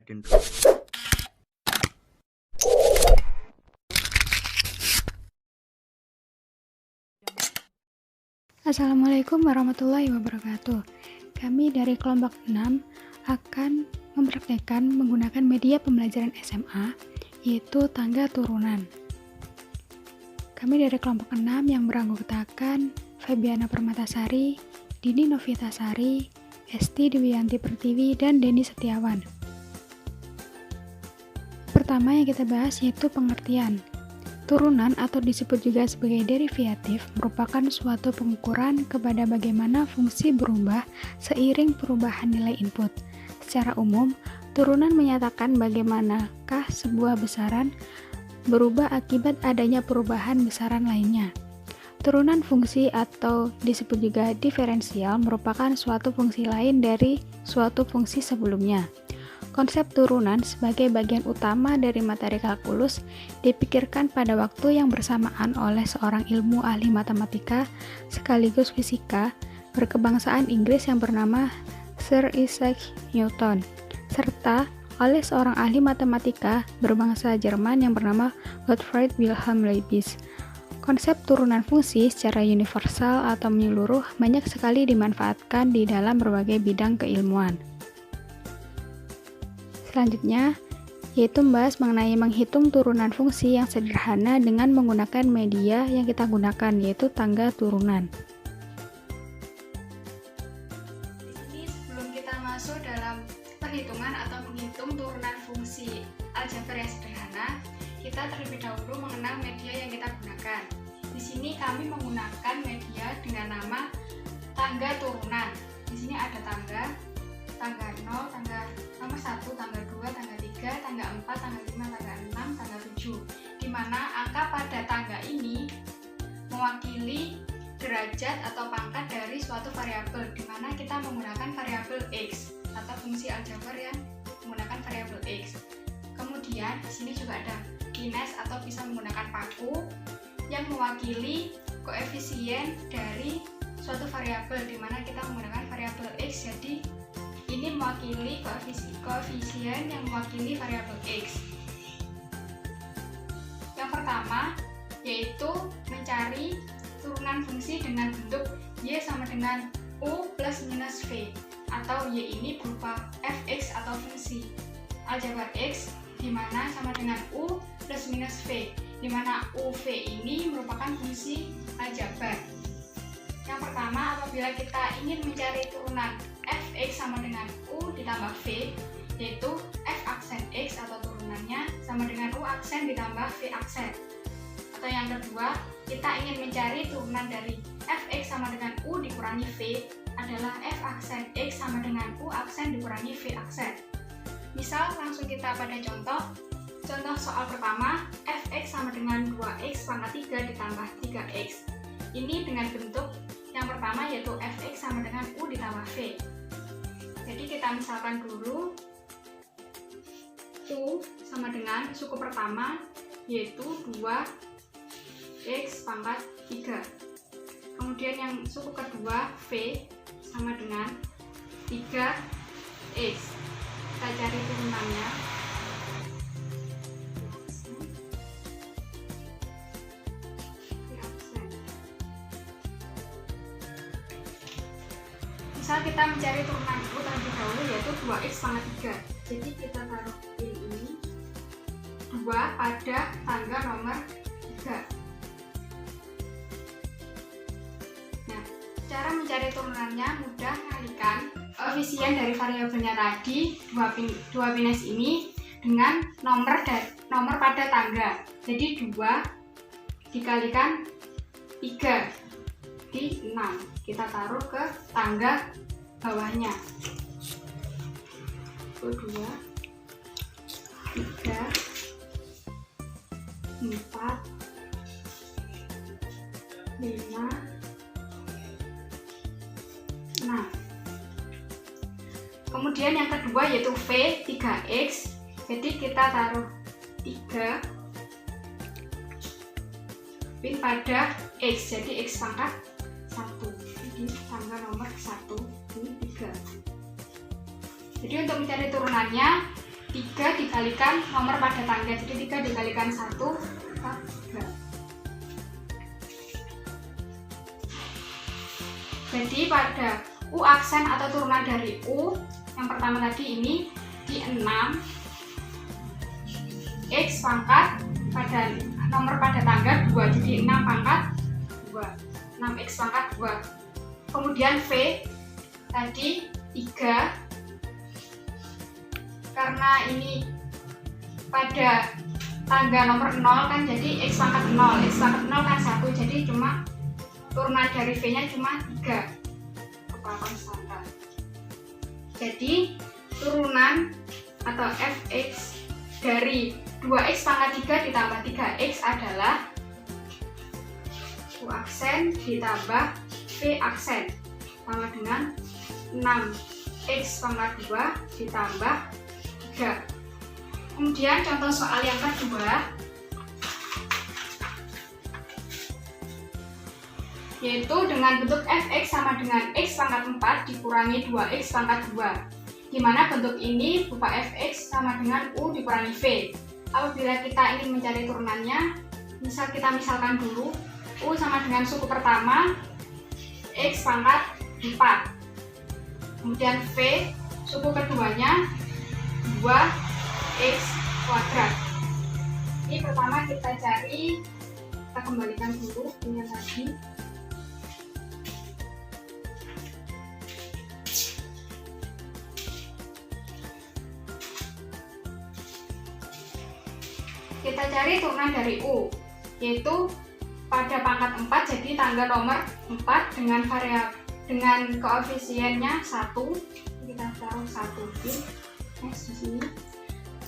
intro. Assalamualaikum warahmatullahi wabarakatuh. Kami dari kelompok 6 akan mempraktekkan menggunakan media pembelajaran SMA, yaitu tangga turunan. Kami dari kelompok 6 yang beranggotakan Febiana Permatasari, Dini Novitasari, Esti Dwiyanti Pertiwi, dan Denny Setiawan. Pertama yang kita bahas yaitu pengertian. Turunan atau disebut juga sebagai derivatif merupakan suatu pengukuran kepada bagaimana fungsi berubah seiring perubahan nilai input. Secara umum, turunan menyatakan bagaimanakah sebuah besaran berubah akibat adanya perubahan besaran lainnya. Turunan fungsi atau disebut juga diferensial merupakan suatu fungsi lain dari suatu fungsi sebelumnya. Konsep turunan sebagai bagian utama dari materi kalkulus dipikirkan pada waktu yang bersamaan oleh seorang ilmu ahli matematika sekaligus fisika berkebangsaan Inggris yang bernama Sir Isaac Newton, serta oleh seorang ahli matematika berbangsa Jerman yang bernama Gottfried Wilhelm Leibniz. Konsep turunan fungsi secara universal atau menyeluruh banyak sekali dimanfaatkan di dalam berbagai bidang keilmuan. Selanjutnya, yaitu membahas mengenai menghitung turunan fungsi yang sederhana dengan menggunakan media yang kita gunakan, yaitu tangga turunan. Di sini sebelum kita masuk dalam perhitungan atau menghitung turunan fungsi aljabar yang sederhana, kita terlebih dahulu mengenal media yang kita gunakan. Di sini kami menggunakan media dengan nama tangga turunan. Di sini ada tangga 0, tangga nomor 1, tangga 2, tangga 3, tangga 4, tangga 5, tangga 6, tangga 7, di mana angka pada tangga ini mewakili derajat atau pangkat dari suatu variabel, di mana kita menggunakan variabel X atau fungsi aljabar yang menggunakan variabel X. Kemudian di sini juga ada kines atau bisa menggunakan paku yang mewakili koefisien dari suatu variabel, di mana kita menggunakan variabel X, jadi ini mewakili koefisien yang mewakili variabel X. Yang pertama yaitu mencari turunan fungsi dengan bentuk Y sama dengan U plus minus V, atau Y ini berupa fx atau fungsi aljabar X, di mana sama dengan U plus minus V, di mana UV ini merupakan fungsi aljabar. Yang pertama, apabila kita ingin mencari turunan fx sama dengan u ditambah v, yaitu f aksen x atau turunannya sama dengan u aksen ditambah v aksen. Atau yang kedua, kita ingin mencari turunan dari fx sama dengan u dikurangi v adalah f aksen x sama dengan u aksen dikurangi v aksen. Misal langsung kita pada contoh soal pertama, fx sama dengan 2x pangkat 3 ditambah 3x. Ini dengan bentuk yang pertama yaitu fx sama dengan u ditambah v. Jadi kita misalkan dulu u sama dengan suku pertama yaitu 2x pangkat 3. Kemudian yang suku kedua v sama dengan 3x. Kita cari turunannya. Misal kita mencari turunan u terlebih dahulu yaitu 2x pangkat 3. Jadi kita taruh pin ini 2 pada tangga nomor 3. Nah, cara mencari turunannya mudah, kalikan koefisien dari variabelnya tadi 2 bines ini dengan nomor pada tangga. Jadi 2 dikalikan 3 di 6. Kita taruh ke tangga bawahnya. 2, 3, 4, 5, 6. Kemudian yang kedua yaitu V 3x. Jadi kita taruh 3 pin pada x. Jadi x pangkat 1 di tangga nomor 1, 2, 3. Jadi untuk mencari turunannya 3 dikalikan nomor pada tangga, jadi 3 dikalikan 1, 3. Jadi pada U aksen atau turunan dari U yang pertama tadi ini di 6 X pangkat pada nomor pada tangga 2, jadi 6 pangkat 2, 6X pangkat 2. Kemudian V tadi 3, karena ini pada tangga nomor 0 kan, jadi X pangkat 0, X pangkat 0 kan 1, jadi cuma turunan dari V nya cuma 3, kepala standar. Jadi turunan atau Fx dari 2X pangkat 3 ditambah 3X adalah U aksen ditambah V aksen sama dengan 6X pangkat 2 ditambah 3. Kemudian contoh soal yang kedua, yaitu dengan bentuk Fx sama dengan X pangkat 4 dikurangi 2X pangkat 2, dimana bentuk ini berupa Fx sama dengan U dikurangi V. Apabila kita ingin mencari turunannya, kita misalkan dulu U sama dengan suku pertama X pangkat 4, kemudian V suku keduanya 2X kuadrat. Ini pertama kita cari, kita kembalikan dulu dengan tadi. Kita cari turunan dari U, yaitu pada pangkat 4, jadi tangga nomor 4 dengan koefisiennya 1, kita taruh 1 di sini.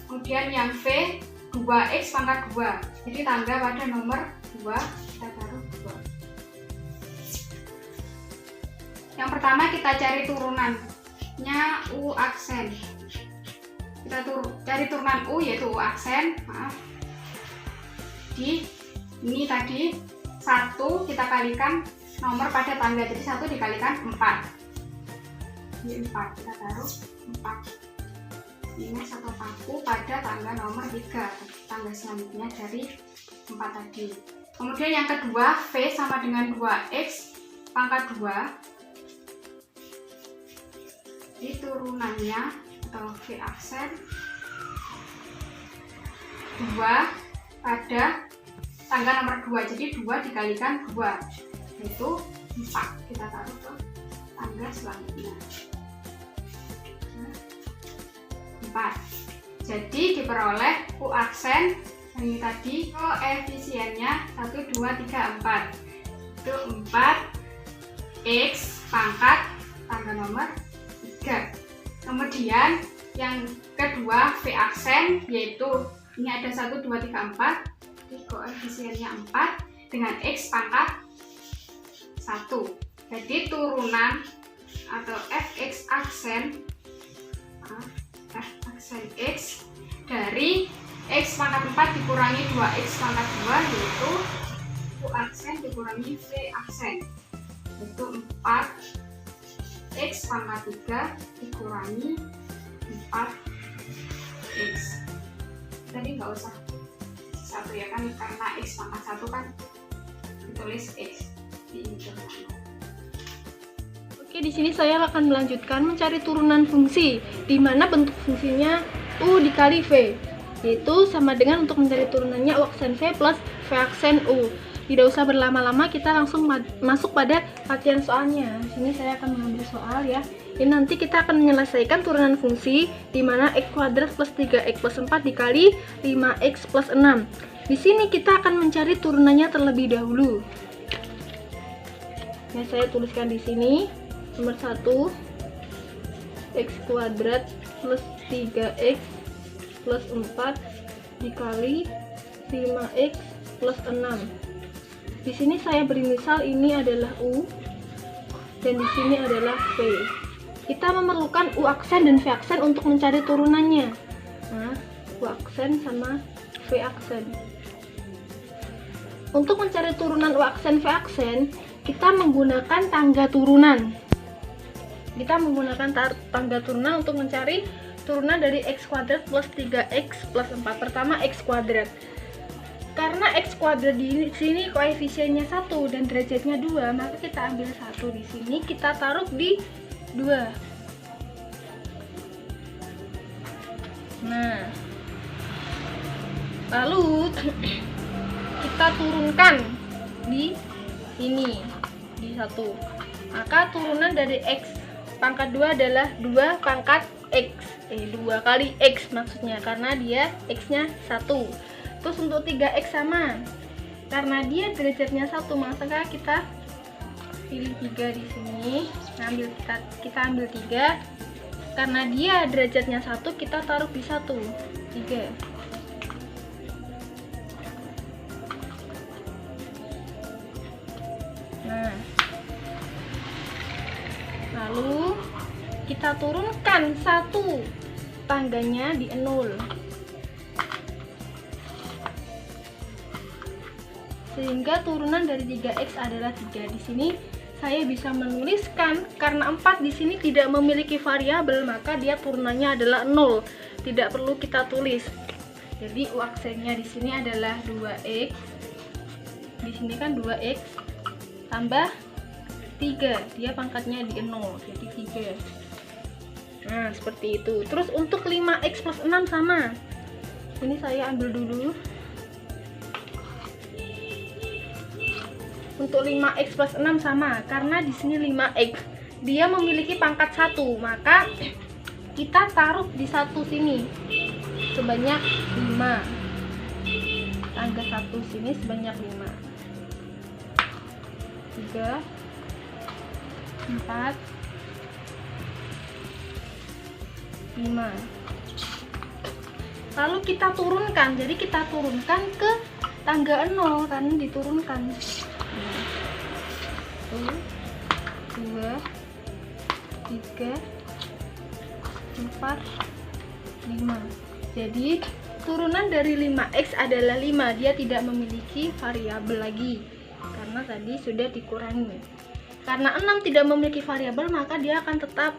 Kemudian yang V 2X pangkat 2, jadi tangga pada nomor 2, kita taruh 2. Yang pertama kita cari turunannya U aksen. Kita cari turunan U, yaitu U aksen, di ini tadi 1 kita kalikan nomor pada tangga, jadi 1 dikalikan 4, ini 4, kita taruh 4. Ini satu paku pada tangga nomor 3, tangga selanjutnya dari 4 tadi. Kemudian yang kedua, V sama dengan 2X pangkat 2, di turunannya atau V aksen 2 pada tangga nomor 2, jadi 2 dikalikan 2, yaitu 4, kita taruh ke tangga selanjutnya 4. Jadi diperoleh U aksen ini tadi koefisiennya 1, 2, 3, 4, itu 4X pangkat tangga nomor 3. Kemudian yang kedua V aksen, yaitu ini ada 1, 2, 3, 4, koefisiennya 4 dengan X pangkat 1. Jadi turunan atau Fx aksen X dari X pangkat 4 dikurangi 2X pangkat 2, yaitu U aksen dikurangi V aksen, yaitu 4X pangkat 3 dikurangi 4X. Tadi nggak usah 1 ya kan, karena X pangkat 1 kan ditulis X di ini. Oke, di sini saya akan melanjutkan mencari turunan fungsi, di mana bentuk fungsinya U dikali V, yaitu sama dengan untuk mencari turunannya U aksen V plus V aksen U. Tidak usah berlama-lama, kita langsung masuk pada latihan soalnya. Di sini saya akan mengambil soal ya. Ini nanti kita akan menyelesaikan turunan fungsi di mana X kuadrat plus 3X plus 4 dikali 5X plus 6. Di sini kita akan mencari turunannya terlebih dahulu. Ya, saya tuliskan di sini. Nomor 1, X kuadrat plus 3X plus 4 dikali 5X plus 6. Di sini saya beri misal ini adalah U dan di sini adalah V. Kita memerlukan U aksen dan V aksen untuk mencari turunannya. Nah, U aksen sama V aksen. Untuk mencari turunan U aksen V aksen, kita menggunakan tangga turunan. Kita menggunakan tangga turunan untuk mencari turunan dari x kuadrat plus 3x plus 4. Pertama x kuadrat. Karena x kuadrat di sini koefisiennya 1 dan derajatnya 2, maka kita ambil 1 di sini, kita taruh di 2. Nah, lalu kita turunkan di sini di 1. Maka turunan dari x pangkat 2 adalah 2 pangkat x. 2 kali x maksudnya, karena dia x-nya 1. Terus untuk 3x sama, karena dia derajatnya 1, maka kita pilih 3 di sini. Kita ambil 3. Karena dia derajatnya 1, kita taruh di 1. 3. Nah, lalu kita turunkan 1 tangganya di 0. Sehingga turunan dari 3x adalah 3. Di sini saya bisa menuliskan, karena 4 di sini tidak memiliki variabel, maka dia turunannya adalah 0. Tidak perlu kita tulis. Jadi u aksennya di sini adalah 2x. Di sini kan 2x tambah 3. Dia pangkatnya di 0, jadi 3. Nah, seperti itu. Terus untuk 5x plus 6 sama. Ini saya ambil dulu. Untuk 5x plus 6 sama, karena di sini 5x dia memiliki pangkat 1, maka kita taruh di 1 sini sebanyak 5. Tangga 1 sini sebanyak 5. 3, 4, 5. Lalu kita turunkan, jadi kita turunkan ke tangga 0, kan diturunkan. 1, 2, 3, 4, 5. Jadi turunan dari 5x adalah 5. Dia tidak memiliki variabel lagi, karena tadi sudah dikurangi. Karena 6 tidak memiliki variabel, maka dia akan tetap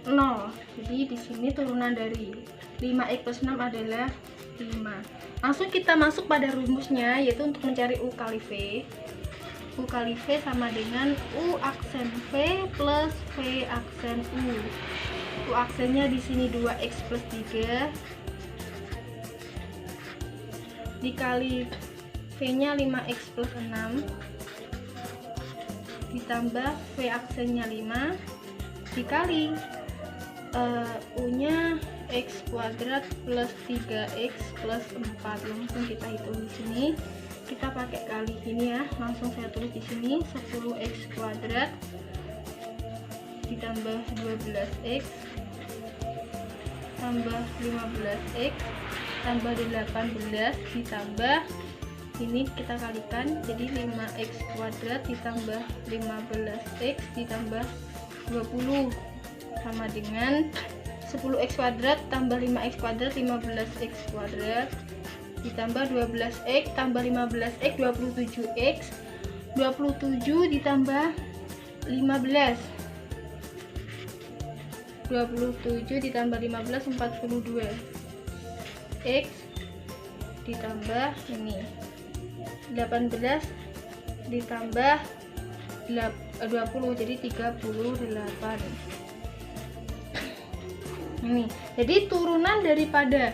0. Jadi di sini turunan dari 5x plus 6 adalah 5. Langsung kita masuk pada rumusnya, yaitu untuk mencari u kali v. U kali V sama dengan U aksen V plus V aksen U. U aksennya di sini 2x plus 3 dikali V-nya 5x plus 6 ditambah V aksennya 5 dikali U-nya x kuadrat plus 3x plus 4. Langsung kita hitung di sini. Kita pakai kali ini ya, langsung saya tulis di sini 10x kuadrat ditambah 12x tambah 15x tambah 18 ditambah ini kita kalikan, jadi 5x kuadrat ditambah 15x ditambah 20 sama dengan 10x kuadrat tambah 5x kuadrat 15x kuadrat ditambah 12x tambah 15x 27x 27 ditambah 15 27 ditambah 15 42 x ditambah ini 18 ditambah 20 jadi 38. Ini jadi turunan daripada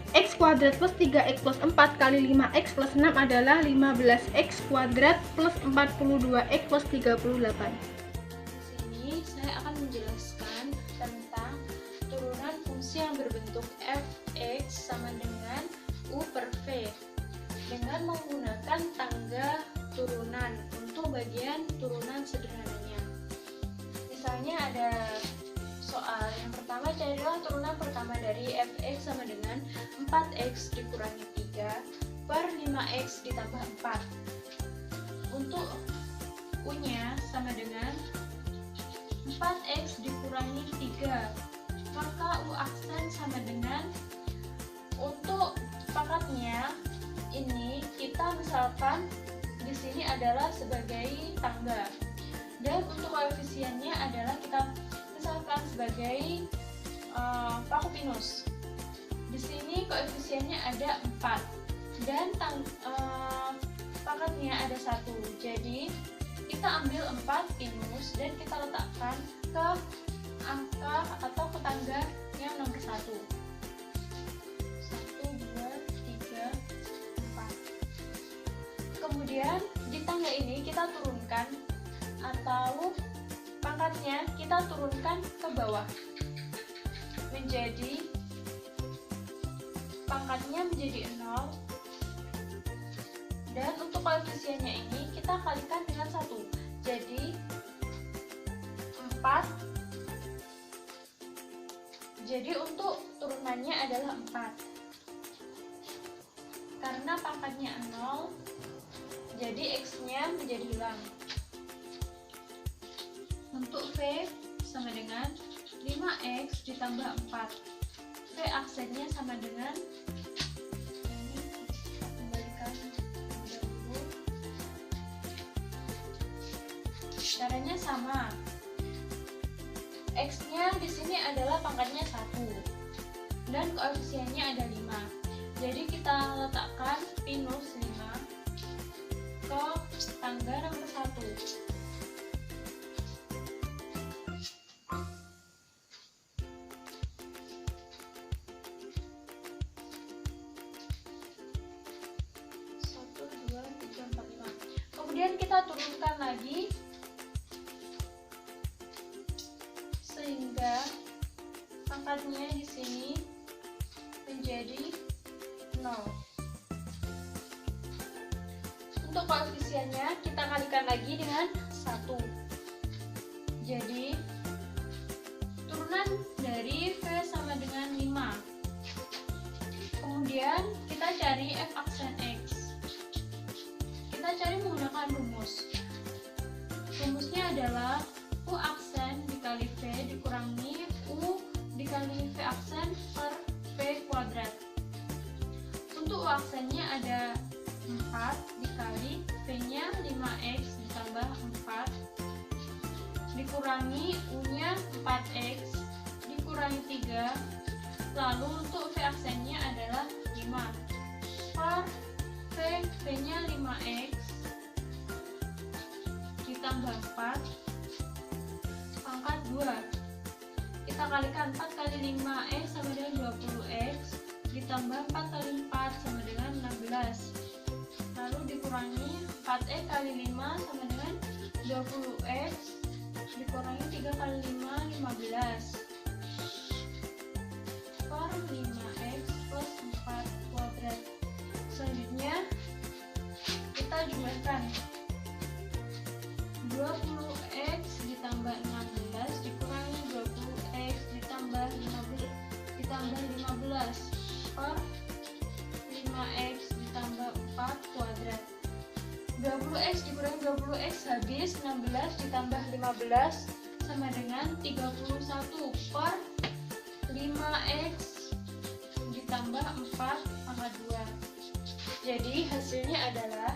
x kuadrat plus 3x plus 4 kali 5x plus 6 adalah 15x kuadrat plus 42x plus 38. Di sini saya akan menjelaskan tentang turunan fungsi yang berbentuk fx sama dengan u per v dengan menggunakan tangga turunan untuk bagian turunan sederhananya. Misalnya ada soal yang pertama, carilah turunan pertama dari fx sama dengan 4x dikurangi 3 per 5x ditambah 4. Untuk u-nya sama dengan 4x dikurangi 3, maka u aksen sama dengan, untuk pangkatnya ini kita misalkan di sini adalah sebagai tangga, dan untuk koefisiennya adalah kita misalkan sebagai pakupinus. Di sini koefisiennya ada 4 dan pangkatnya ada 1. Jadi kita ambil 4 pinus dan kita letakkan ke angka atau ke tangga yang nomor 1. 1, 2, 3, 4. Kemudian di tangga ini kita turunkan atau pangkatnya kita turunkan ke bawah. Pangkatnya menjadi 0. Dan untuk koefisiennya ini kita kalikan dengan 1. Jadi 4. Jadi untuk turunannya adalah 4. Karena pangkatnya 0, jadi X-nya menjadi hilang. Untuk V sama dengan 5X ditambah 4. V aksennya sama dengan ini, kembalikan dahulu. Caranya sama. X-nya di sini adalah pangkatnya 1 dan koefisiennya ada 5. Jadi kita letakkan pinus 5 ke tangga nomor 1. Kemudian kita turunkan lagi sehingga pangkatnya di sini menjadi 0. Untuk koefisiennya kita kalikan lagi dengan 1. Jadi turunan dari V sama dengan 5. Kemudian kita cari F aksen X. Kita cari menggunakan rumus. Rumusnya adalah U aksen dikali V dikurangi U dikali V aksen per V kuadrat. Untuk U aksennya ada 4 dikali V-nya 5X ditambah 4 dikurangi U-nya 4X dikurangi 3. Lalu untuk V aksennya adalah 5 per V-nya 5X ditambah 4 pangkat 2. Kita kalikan 4 kali 5X sama dengan 20X ditambah 4 kali 4 sama dengan 16. Lalu dikurangi 4X kali 5 sama dengan 20X dikurangi 3 kali 5, 15 per 5X plus 4 kuadrat. Selanjutnya kita jumlahkan 20X ditambah 16 dikurangi 20X ditambah 15 per 5X ditambah 4 kuadrat. 20X dikurangi 20X habis, 16 ditambah 15 sama dengan 31 per 5X ditambah 4 pangkat 2. Jadi hasilnya adalah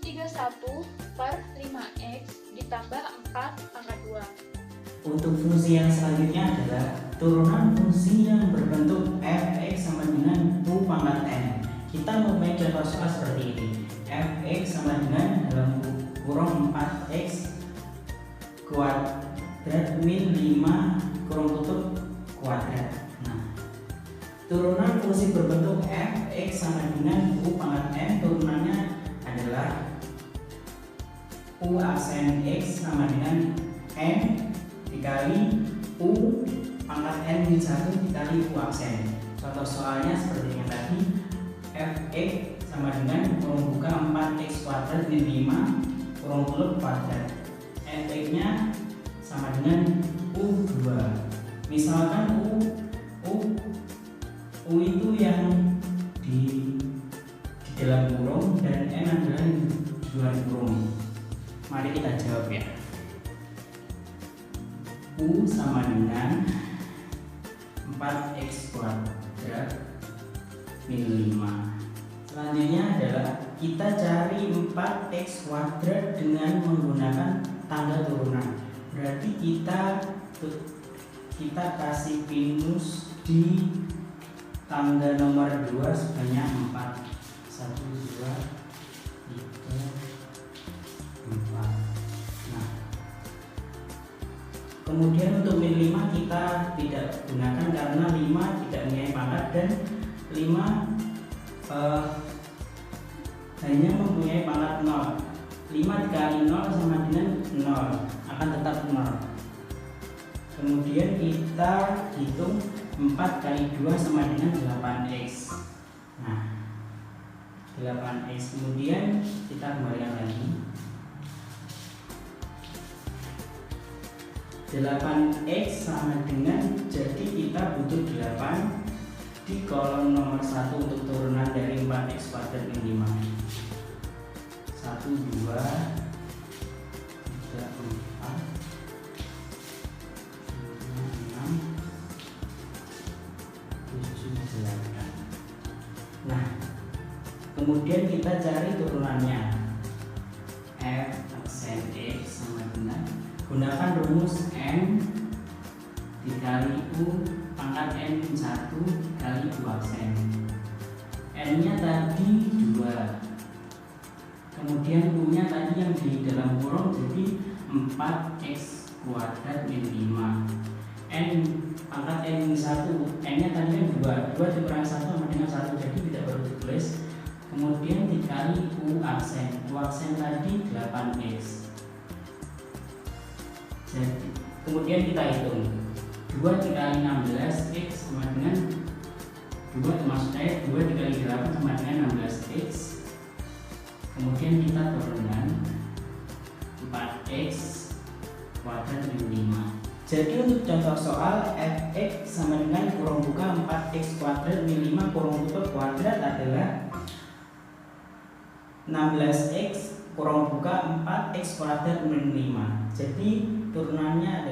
31 per 5X ditambah 4 pangkat 2. Untuk fungsi yang selanjutnya adalah turunan fungsi yang berbentuk f(x) sama dengan u pangkat n. Kita mempunyai contoh soal seperti ini. F(x) sama dengan dalam kurung 4x kuadrat min 5 kurung tutup kuadrat. Nah, turunan fungsi berbentuk f(x) sama dengan u pangkat n, turunannya adalah u aksen x sama dengan n dikali u pangkat n min 1 dikali u aksen. Contoh soalnya seperti yang tadi, f(x) sama dengan kurung buka 4x kuadrat min 5 kurung tutup kuadrat. F(x) nya sama dengan u2. Misalkan u itu yang di dalam kurung dan n adalah di luar kurung. Mari kita jawab ya. U sama dengan 4x kuadrat min 5. Selanjutnya adalah kita cari 4x kuadrat dengan menggunakan tangga turunan. Berarti kita kita kasih pinus di tangga nomor 2 sebanyak 4. 1, 2, 3, 4. Nah, kemudian untuk min 5 kita tidak gunakan karena 5 tidak mempunyai pangkat dan 5 hanya mempunyai pangkat 0. 5 dikali 0 sama dengan 0, akan tetap 0. Kemudian kita hitung 4 kali 2 sama dengan 8x. Nah, 8x. Kemudian kita kembalikan lagi. 8x sama dengan, jadi kita butuh 8 di kolom nomor 1 untuk turunan dari 4x kuadrat min 5. 1, 2, 3, 4, 8. Nah, kemudian kita cari turunannya. F aksen X sama dengan, gunakan rumus M dikali U pangkat N 1 kali 2 aksen. N nya tadi 2, kemudian U nya tadi yang di dalam kurung, jadi 4x kuadrat min 5. N pangkat N 1, N nya tadi kan 2 dikurang 1 sama dengan 1, jadi tidak perlu ditulis. Kemudian dikali U aksen tadi 8x. Jadi kemudian kita hitung 2 dikali 16x sama dengan 2 dikali 8 sama dengan 16x. Kemudian kita turunkan 4x kuadrat min 5. Jadi untuk contoh soal fx sama dengan kurung buka 4x kuadrat min 5 kurung tutup kuadrat adalah 16x kurung buka 4x kuadrat min 5. Jadi turunannya